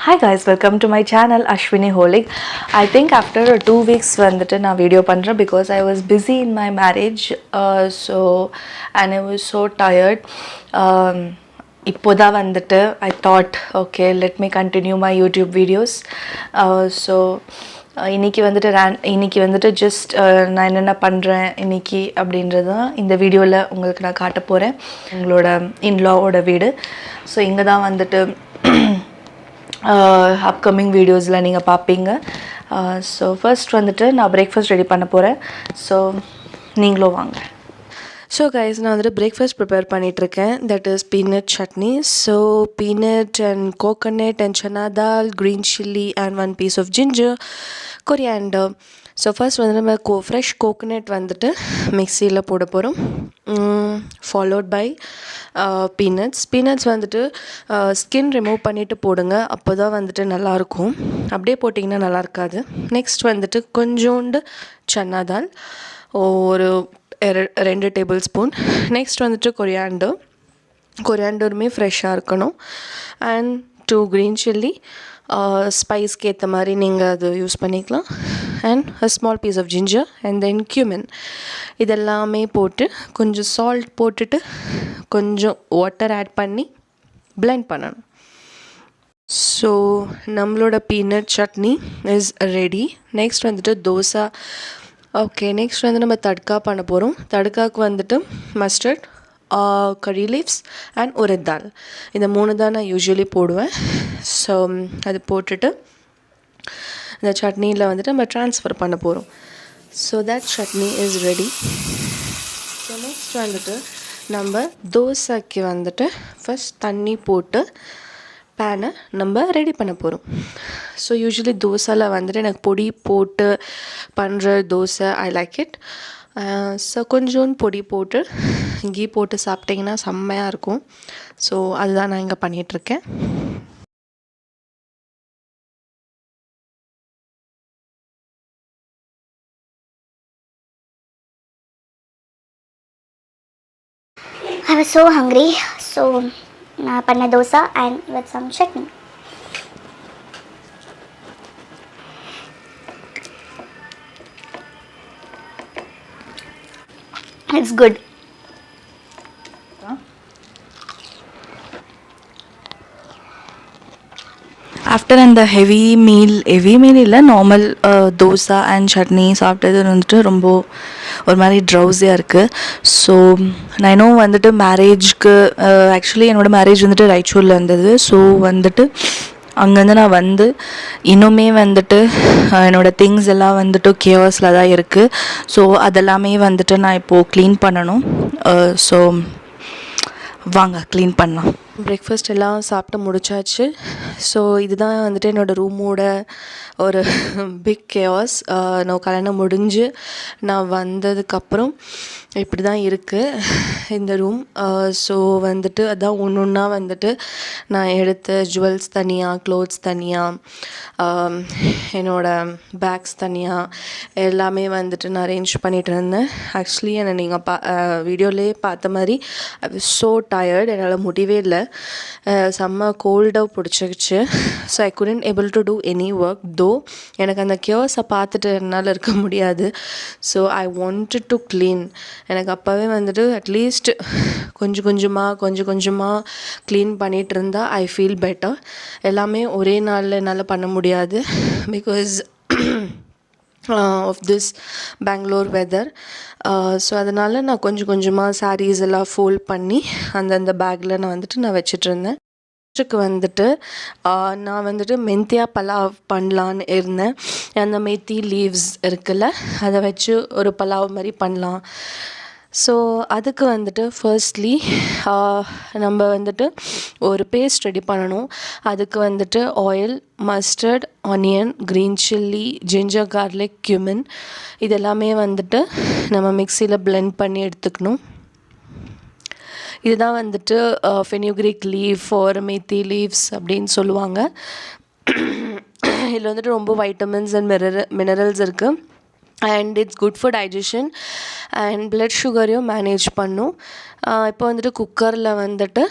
Hi guys, welcome to my channel Ashwini Holig. I think after 2 weeks வந்துட்டு நான் video பண்ணுறேன் because I was busy in my marriage and I was so tired. இப்போதான் வந்துட்டு I thought okay let me continue my YouTube videos. இன்னைக்கு வந்துட்டு just நான் என்னென்ன பண்ணுறேன் இன்னைக்கு அப்படின்றது தான் இந்த வீடியோவில் உங்களுக்கு நான் காட்ட போகிறேன். எங்களோட இன்லாவோட வீடு. ஸோ இங்கே தான் வந்துட்டு அப்கமிங் வீடியோஸில் நீங்கள் பார்ப்பீங்க. ஸோ ஃபர்ஸ்ட் வந்துட்டு நான் பிரேக்ஃபாஸ்ட் ரெடி பண்ண போகிறேன். ஸோ நீங்களும் வாங்க. ஸோ கைஸ், நான் வந்துட்டு பிரேக்ஃபாஸ்ட் ப்ரிப்பேர் பண்ணிகிட்ருக்கேன். That is peanut chutney. So peanut and coconut and Sana dal, green chilli and 1 piece of ginger, coriander. So first வந்து நம்ம ஃப்ரெஷ் கோகனட் வந்துட்டு மிக்சியில் போட போகிறோம். ஃபாலோட் பை பீனட்ஸ் வந்துட்டு ஸ்கின் ரிமூவ் பண்ணிவிட்டு போடுங்க. அப்போ தான் வந்துட்டு நல்லாயிருக்கும். அப்படியே போட்டிங்கன்னா நல்லா இருக்காது. நெக்ஸ்ட் வந்துட்டு கொஞ்சோண்டு சன்னா தால், ஒரு 2 tablespoon. நெக்ஸ்ட் வந்துட்டு கொரியாண்டருமே ஃப்ரெஷ்ஷாக இருக்கணும். அண்ட் 2 க்ரீன் சில்லி, ஸ்பைஸ்க்கு ஏற்ற மாதிரி நீங்கள் அது யூஸ் பண்ணிக்கலாம். And a small piece of ginger and then cumin. இதெல்லாமே போட்டு கொஞ்சம் சால்ட் போட்டுட்டு கொஞ்சம் வாட்டர் ஆட் பண்ணி blend பண்ணணும். ஸோ நம்மளோட peanut chutney is ready. Next வந்துட்டு தோசை. ஓகே, நெக்ஸ்ட் வந்து நம்ம தட்கா பண்ண போகிறோம். தட்காவுக்கு வந்துட்டு மஸ்டர்ட், கறி லீவ்ஸ் அண்ட் உரத் தால், இந்த 3 தான் நான் யூஸ்வலி போடுவேன். ஸோ அது போட்டுட்டு இந்த சட்னியில் வந்துட்டு நம்ம ட்ரான்ஸ்ஃபர் பண்ண போகிறோம். So that chutney is ready. So next வந்துட்டு நம்ம தோசைக்கு வந்துட்டு ஃபஸ்ட் தண்ணி போட்டு பேனை நம்ம ரெடி பண்ண போகிறோம். ஸோ யூஸ்வலி தோசையில் வந்துட்டு எனக்கு பொடி போட்டு பண்ணுற dosa I like it. So கொஞ்சோண்டு பொடி போட்டு கீ போட்டு சாப்பிட்டிங்கன்னா செம்மையாக இருக்கும். ஸோ அதுதான் நான் இங்கே பண்ணிகிட்ருக்கேன். I was so hungry, so நான் பண்ண dosa and with some chutney. It's good. After அந்த ஹெவி மீல் இல்லை, நார்மல் தோசை அண்ட் சட்னி சாப்பிட்டது வந்துட்டு ரொம்ப ஒரு மாதிரி ட்ரௌஸியாக இருக்குது. ஸோ நான் இன்னும் வந்துட்டு மேரேஜ்க்கு ஆக்சுவலி என்னோடய மேரேஜ் வந்துட்டு ராய்ச்சூரில் இருந்தது. ஸோ வந்துட்டு அங்கேருந்து நான் வந்து இன்னுமே வந்துட்டு என்னோடய திங்ஸ் எல்லாம் வந்துட்டு கேர்ஸில் தான் இருக்குது. ஸோ அதெல்லாமே வந்துட்டு நான் இப்போது க்ளீன் பண்ணணும். ஸோ வாங்க க்ளீன் பண்ணலாம். பிரேக்ஃபாஸ்ட் எல்லாம் சாப்பிட்டு முடிச்சாச்சு. ஸோ இதுதான் வந்துட்டு என்னோடய ரூமோட ஒரு பிக் கேர்ஸ். நான் கல்யாணம் முடிஞ்சு நான் வந்ததுக்கப்புறம் இப்படி தான் இருக்குது இந்த ரூம். ஸோ வந்துட்டு அதான் ஒன்று ஒன்றா வந்துட்டு நான் எடுத்த ஜுவல்ஸ் தனியாக, க்ளோத்ஸ் தனியாக, என்னோடய பேக்ஸ் தனியாக எல்லாமே வந்துட்டு நான் அரேஞ்ச் பண்ணிகிட்டு இருந்தேன். ஆக்சுவலி என்னை நீங்கள் வீடியோலேயே பார்த்த மாதிரி ஐ வாஸ் ஸோ டயர்ட். என்னால் முடியவே இல்லை. செம்ம கோல்டாக பிடிச்சிக்கிச்சு. So I couldn't able to do any work though. எனக்கு அந்த கியோஸை பார்த்துட்டு என்னால் இருக்க முடியாது. So I wanted to clean. எனக்கு அப்போவே வந்துட்டு அட்லீஸ்ட் கொஞ்சம் கொஞ்சமாக க்ளீன் பண்ணிகிட்டு இருந்தால் ஐ ஃபீல் பெட்டர். எல்லாமே ஒரே நாளில் என்னால் பண்ண முடியாது because of this Bangalore weather. So அதனால் நான் கொஞ்சமாக சாரீஸ் எல்லாம் ஃபோல்ட் பண்ணி அந்தந்த பேக்கில் நான் வச்சிட்ருந்தேன். வந்துட்டு நான் வந்துட்டு மெந்தியா பலாவ் பண்ணலான்னு இருந்தேன். அந்த மெத்தி லீவ்ஸ் இருக்குல்ல, அதை வச்சு ஒரு பலாவ் மாதிரி பண்ணலாம். ஸோ அதுக்கு வந்துட்டு ஃபர்ஸ்ட்லி நம்ம வந்துட்டு ஒரு பேஸ்ட் ரெடி பண்ணணும். அதுக்கு வந்துட்டு oil, mustard, onion, green chilli, ginger, garlic, cumin இதெல்லாமே வந்துட்டு நம்ம மிக்சியில் blend பண்ணி எடுத்துக்கணும். இதுதான் வந்துட்டு fenugreek leave for methi leaves அப்படின்னு சொல்லுவாங்க. இதில் வந்துட்டு ரொம்ப வைட்டமின்ஸ் அண்ட் மினரல்ஸ் இருக்குது. And it's good for digestion and blood சுகரையும் மேனேஜ் பண்ணும். இப்போ வந்துட்டு குக்கரில் வந்துட்டு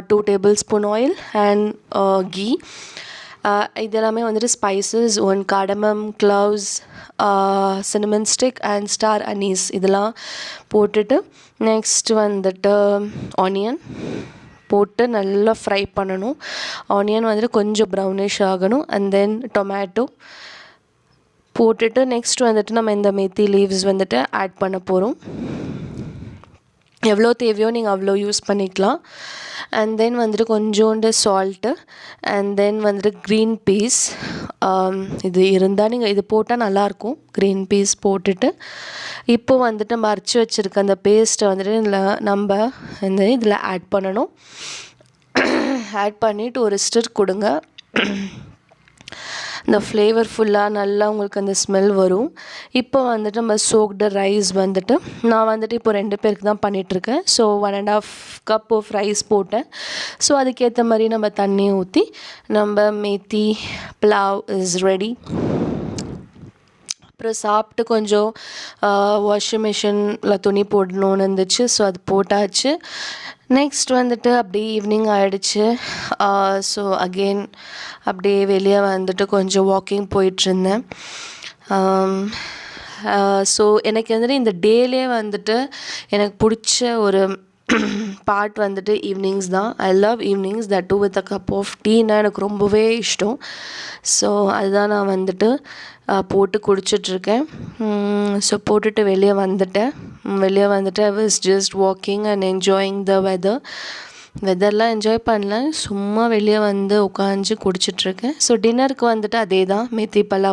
2 tablespoon ஆயில் அண்ட் கீ இதெல்லாமே வந்துட்டு spices, one cardamom, cloves, cinnamon stick and star anise இதெல்லாம் போட்டுட்டு நெக்ஸ்ட் வந்துட்டு ஆனியன் போட்டு நல்லா ஃப்ரை பண்ணணும். ஆனியன் வந்துட்டு கொஞ்சம் ப்ரௌனிஷ் ஆகணும். அண்ட் தென் டொமேட்டோ போட்டுட்டு நெக்ஸ்ட் வந்துட்டு நம்ம இந்த மெத்தி லீவ்ஸ் வந்துட்டு ஆட் பண்ண போகிறோம். எவ்வளோ தேவையோ நீங்கள் அவ்வளோ யூஸ் பண்ணிக்கலாம். அண்ட் தென் வந்துட்டு கொஞ்சோண்டு சால்ட்டு அண்ட் தென் வந்துட்டு க்ரீன் பீஸ் இது இருந்தால் நீங்கள் இது போட்டால் நல்லாயிருக்கும். க்ரீன் பீஸ் போட்டுட்டு இப்போ வந்துட்டு நம்ம அரைச்சி வச்சுருக்க அந்த பேஸ்ட்டை வந்துட்டு நம்ம இதில் ஆட் பண்ணணும். ஆட் பண்ணிவிட்டு ஒரு ஸ்டிர் கொடுங்க. இந்த ஃப்ளேவர்ஃபுல்லாக நல்லா உங்களுக்கு அந்த ஸ்மெல் வரும். இப்போ வந்துட்டு நம்ம சோக்டு ரைஸ் வந்துட்டு நான் வந்துட்டு இப்போ 2 பேருக்கு தான் பண்ணிகிட்ருக்கேன். ஸோ 1.5 கப் ஆஃப் ரைஸ் போட்டேன். ஸோ அதுக்கேற்ற மாதிரி நம்ம தண்ணி ஊற்றி நம்ம மேத்தி புலாவ் இஸ் ரெடி. அப்புறம் சாப்பிட்டு கொஞ்சம் வாஷிங் மிஷினில் துணி போடணுன்னு இருந்துச்சு. ஸோ அது போட்டாச்சு. நெக்ஸ்ட் வந்துட்டு அப்படியே ஈவினிங் ஆகிடுச்சு. ஸோ அகெயின் அப்படியே வெளியே வந்துட்டு கொஞ்சம் வாக்கிங் போயிட்டுருந்தேன். ஸோ எனக்கு வந்துட்டு இந்த டேலே வந்துட்டு எனக்கு பிடிச்ச ஒரு பார்ட் வந்துட்டு ஈவினிங்ஸ் தான். I love evenings, that too with a cup of டீனா எனக்கு ரொம்பவே இஷ்டம். ஸோ அதுதான் நான் வந்துட்டு போட்டு குடிச்சிட்ருக்கேன். ஸோ போட்டுட்டு வெளியே வந்துட்டு I was just walking and enjoying the வெதர்லாம் என்ஜாய் பண்ணல, சும்மா வெளியே வந்து உட்காந்து குடிச்சிட்ருக்கேன். ஸோ டின்னருக்கு வந்துட்டு அதே தான், மேத்தி பலாவ்